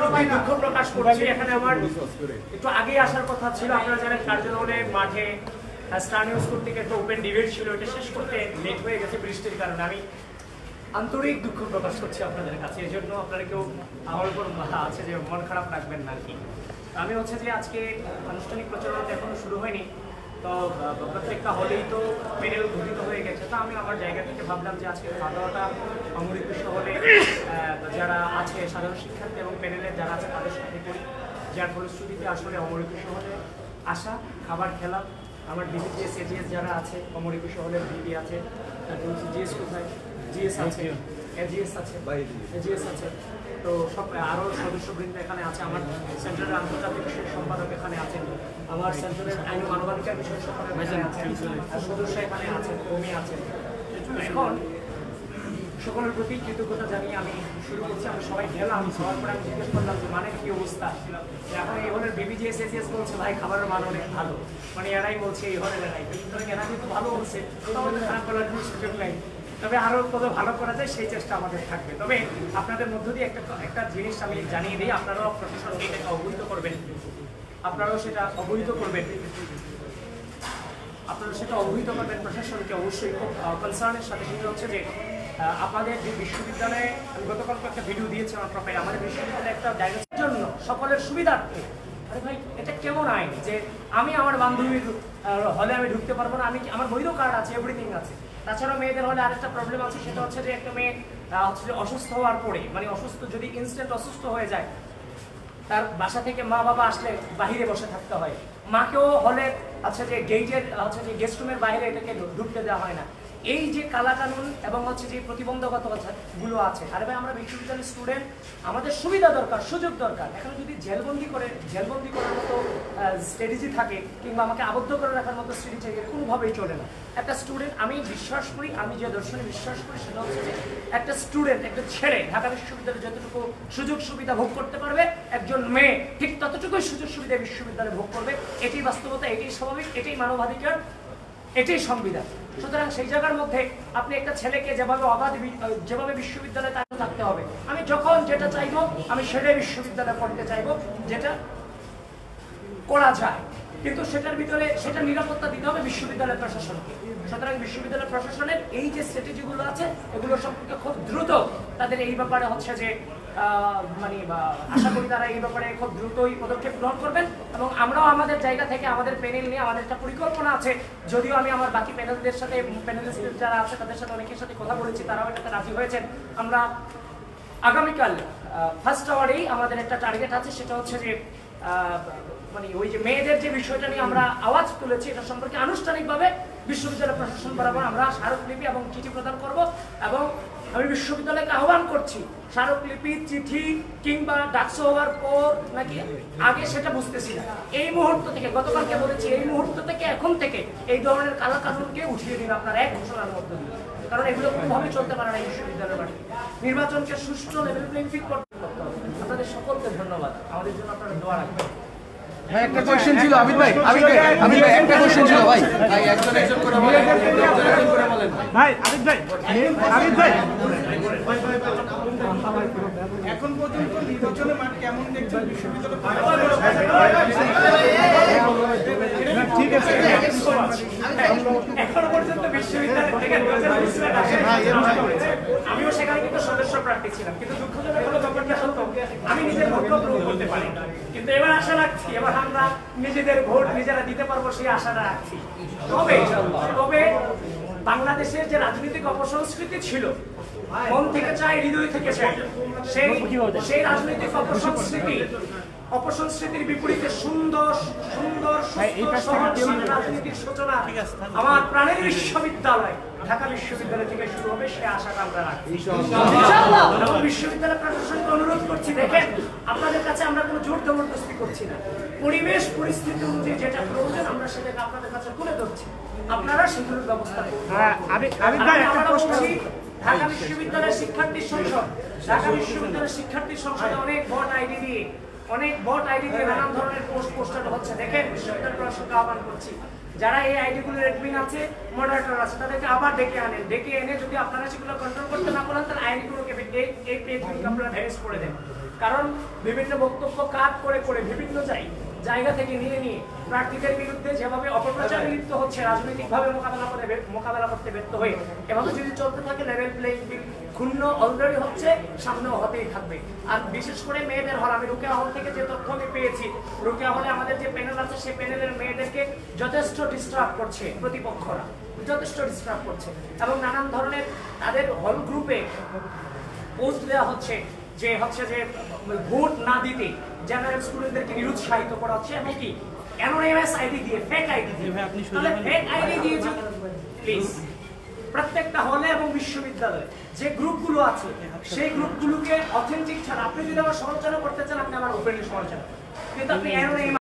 খুবই দুঃখ প্রকাশ করছি। এখানে আমার একটু আগে আসার কথা ছিল, আপনারা জানেন কার্জন মাঠে স্টার নিউজ কর্তৃক একটা ওপেন ডিবেট ছিল, এটা শেষ করতে লেট হয়ে গেছে বৃষ্টির কারণে। আমি আন্তরিক দুঃখ প্রকাশ করছি আপনাদের কাছে, এই জন্য আপনারা কেউ আমার উপর আছে যে মন খারাপ রাখবেন না আর কি। আমি হচ্ছে যে আজকে আনুষ্ঠানিক প্রচারণা এখনো শুরু হয়নি, তো প্রত্যেকটা হলেই তো প্যানেল গঠিত হয়ে গেছে। তো আমি আমার জায়গা থেকে ভাবলাম যে আজকে খাওয়া দাওয়াটা অমৃত হলে যারা আছে সাধারণ শিক্ষার্থী এবং প্যানেলের যারা আছে তাদের সাথে করি, যার ফলশ্রুতিতে আসলে অমৃত হলে আসা, খাবার খেলাম। আমার ডিবিজিএস এজিএস যারা আছে, অমৃত হলের ডিবি আছে, জিএস কোথায়, জিএস আছে, এজিএস আছে, এজিএস আছে, তো সব আরও সদস্যবৃন্দ এখানে আছে। আমার সেন্টারের আন্তর্জাতিক বিষয়ক সম্পাদক এখানে আছেন, আমার সেন্টারের আইন মানবাধিকার বিষয়ক সম্পাদক সদস্য এখানে আছেন, কর্মী আছেন। এখন সকলের প্রতি কৃতজ্ঞতা জানিয়ে আমি শুরু করছি। আমি সবাই গেলাম, সবার পরে আমি জিজ্ঞেস করলাম যে মানে কি অবস্থা। এখন এই হলের বিবিজিএস এজিএস বলছে ভাই খাবারের মান অনেক ভালো, মানে এরাই বলছে এই হলের এরাই, এরা কিন্তু ভালো বলছে, আমাদের খারাপ বলার কোনো সুযোগ নাই। তবে আরও কত ভালো করা যায় সেই চেষ্টা আমাদের থাকবে। তবে আপনাদের মধ্য দিয়ে একটা জিনিস আমি জানিয়ে দিই, আপনারাও প্রশাসনকে এটাকে অবহিত করবেন, আপনারাও সেটা অবহিত করবেন, আপনারা সেটা অবহিত করবেন প্রশাসনকে অবশ্যই খুব কনসার্নের সাথে। সেটা হচ্ছে যে আপনাদের যে বিশ্ববিদ্যালয়ে, আমি গতকাল একটা ভিডিও দিয়েছি আমার প্রোফাইলে, আমাদের বিশ্ববিদ্যালয়ে একটা জায়গার জন্য সকলের সুবিধার্থে। আরে ভাই এটা কেমন আইন যে আমি আমার বান্ধবীর হলে আমি ঢুকতে পারবো না? আমি আমার বৈধ কার্ড আছে, এভরিথিং আছে। তাছাড়া মেয়েদের হলে আরেকটা প্রবলেম আছে, সেটা হচ্ছে যে একটা মেয়ে হচ্ছে যে অসুস্থ হওয়ার পরে, মানে অসুস্থ যদি ইনস্ট্যান্ট অসুস্থ হয়ে যায়, তার বাসা থেকে মা বাবা আসলে বাহিরে বসে থাকতে হয়, মাকেও হলে আছে যে গেটের হচ্ছে যে গেস্ট রুমের বাইরে এটাকে ঢুকতে দেওয়া হয় না। এই যে কালাকানুন এবং হচ্ছে যে প্রতিবন্ধকতাগুলো আছে, আরে ভাই আমরা বিশ্ববিদ্যালয়ের স্টুডেন্ট, আমাদের সুবিধা দরকার, সুযোগ দরকার। এখানে যদি জেলবন্দি করার মতো স্ট্র্যাটেজি থাকে কিংবা আমাকে আবদ্ধ করে রাখার মতো স্ট্র্যাটেজি থাকে, কোনোভাবেই চলে না। একটা স্টুডেন্ট, আমি বিশ্বাস করি, আমি যে দর্শনে বিশ্বাস করি সেটা হচ্ছে যে একটা স্টুডেন্ট, একটা ছেলে ঢাকা বিশ্ববিদ্যালয়ে যতটুকু সুযোগ সুবিধা ভোগ করতে পারবে, একজন মেয়ে ঠিক ততটুকুই সুযোগ সুবিধা বিশ্ববিদ্যালয়ে ভোগ করবে। এটাই বাস্তবতা, এটাই স্বাভাবিক, এটাই মানবাধিকার, এটাই সংবিধান। সুতরাং সেই জায়গার মধ্যে আপনি একটা ছেলেকে যেভাবে বিশ্ববিদ্যালয়ে তাকে থাকতে হবে, আমি যখন যেটা চাইবো আমি সেটাই বিশ্ববিদ্যালয়ে পড়তে চাইবো, যেটা করা যায়, কিন্তু সেটার ভিতরে সেটা নিরাপত্তা দিতে হবে বিশ্ববিদ্যালয় প্রশাসনকে। সুতরাং বিশ্ববিদ্যালয় প্রশাসনের এই যে স্ট্র্যাটেজিগুলো আছে, এগুলো সম্পর্কে খুব দ্রুত তাদের এই ব্যাপারে হচ্ছে যে মানে আশা করি তারা এই ব্যাপারে খুব দ্রুতই পদক্ষেপ গ্রহণ করবেন। এবং আমরাও আমাদের জায়গা থেকে আমাদের প্যানেল নিয়ে আমাদের একটা পরিকল্পনা আছে, যদিও আমি আমার বাকি প্যানেলদের সাথে, প্যানেলিস্ট যারা আছে তাদের সাথে অনেকের সাথে কথা বলেছি, তারাও এটাতে রাজি হয়েছেন। আমরা আগামীকাল ফার্স্ট আওয়ারেই আমাদের একটা টার্গেট আছে, সেটা হচ্ছে যে মানে ওই যে মেয়েদের যে বিষয়টা নিয়ে আমরা আওয়াজ তুলেছি, এটা সম্পর্কে আনুষ্ঠানিকভাবে বিশ্ববিদ্যালয় প্রশাসন বরাবর আমরা স্মারকলিপি এবং চিঠি প্রদান করব। এবং আমি বিশ্ববিদ্যালয়কে আহ্বান করছি, স্মারকলিপি, চিঠি কিংবা ডাকসু হওয়ার পর নাকি আগে সেটা বুঝতেছি না, এই মুহূর্ত থেকে, গতকালকে বলেছি, এই মুহূর্ত থেকে, এখন থেকে এই ধরনের কালা কানুনকে উঠিয়ে দিন আপনারা এক ঘোষণার মধ্যে দিয়ে। কারণ এগুলো কোনোভাবেই চলতে পারে না বিশ্ববিদ্যালয়ের মাঠে। নির্বাচনকে সুষ্ঠু লেভেল প্লেইং ফিল্ড করতে হবে। আপনাদের সকলকে ধন্যবাদ, আমাদের জন্য আপনারা দোয়া রাখবেন। ভাই একটা কোশ্চেন ছিল আবিদ ভাই, একটা কোশ্চেন ছিল ভাই, একজন করে বলেন ভাই, আবিদ ভাই এখন পর্যন্ত নির্বাচনের মাঠ কেমন দেখছেন বিশ্ববিদ্যালয়? ঠিক আছে, এখন পর্যন্ত বিশ্ববিদ্যালয় থেকে আমিও সেখানে কিন্তু সদস্য প্রার্থী ছিলাম, কিন্তু দুঃখজনক হলো ব্যাপারটা সত্য, আমি নিজের ভোট প্রয়োগ করতে পারি না। কিন্তু এবার আশা রাখছি, এবার আমরা নিজেদের ভোট নিজেরা দিতে পারবো সেই আশাটা রাখছি। তবে বাংলাদেশের যে রাজনৈতিক অপসংস্কৃতি ছিল, মন থেকে চাই, হৃদয় থেকে চাই, সেই রাজনৈতিক অপসংস্কৃতির বিপরীতে সুন্দর রাজনীতির সূচনা আমার প্রাণের বিশ্ববিদ্যালয় ঢাকা বিশ্ববিদ্যালয় থেকে শুরু হবে, সে আশাটা আমরা রাখছি। এবং বিশ্ববিদ্যালয় প্রশাসনকে অনুরোধ করছি, দেখেন আপনাদের কাছে আমরা কোনো জোর জবরদস্তি করছি না, পরিবেশ পরিস্থিতি অনুযায়ী যেটা প্রয়োজন আমরা সেটাকে আপনাদের কাছে তুলে ধরছি, আপনারা সেগুলোর ব্যবস্থা করুন। ঢাকা বিশ্ববিদ্যালয়ের শিক্ষার্থী সংসদে অনেক ভোট আইডি দিয়ে নানান ধরনের পোস্টার হচ্ছে। দেখেন বিশ্ববিদ্যালয় প্রশাসনকে আহ্বান করছি, যারা এই আইডিগুলোর অ্যাডমিন আছে, মডারেটর আছে, তাদেরকে আবার ডেকে আনেন। ডেকে এনে যদি আপনারা সেগুলো কন্ট্রোল করতে না পারেন, তাহলে আইডিগুলোকে এই পেজগুলোকে আপনারা ভ্যানিশ করে দেন। কারণ বিভিন্ন বক্তব্য কাট করে করে বিভিন্ন জায়গা থেকে নিয়ে নিয়ে প্রার্থীদের বিরুদ্ধে যেভাবে অপপ্রচারে লিপ্ত হচ্ছে, রাজনৈতিকভাবে মোকাবেলা করতে ব্যর্থ হয়ে, এভাবে যদি চলতে থাকে লেভেল প্লেইং ফিল্ড ক্ষুণ্ণ অলরেডি হচ্ছে, সামনেও হতেই থাকবে। আর বিশেষ করে মেয়েদের হল, আমি রুকেয়া হল থেকে যে তথ্য আমি পেয়েছি, রুকেয়া হলে আমাদের যে প্যানেল আছে সেই প্যানেলের মেয়েদেরকে যথেষ্ট ডিস্টার্ব করছে প্রতিপক্ষরা, যথেষ্ট ডিস্টার্ব করছে, এবং নানান ধরনের তাদের হল গ্রুপে পোস্ট দেওয়া হচ্ছে যে ভোট না দিতে জেনারেল স্টুডেন্টদেরকে নিরুৎসাহিত করা হচ্ছে, এবং কি অ্যানোনিমাস আইডি দিয়ে, ফেক আইডি দিয়ে। তাহলে ফেক আইডি দিয়ে প্লিজ প্রত্যেকটা হলে এবং বিশ্ববিদ্যালয়ে যে গ্রুপগুলো আছে সেই গ্রুপগুলোকে অথেন্টিক ছাড়া, আপনি যদি আমার সমালোচনা করতে চান আপনি আমার ওপেনলি সমালোচনা, কিন্তু আপনি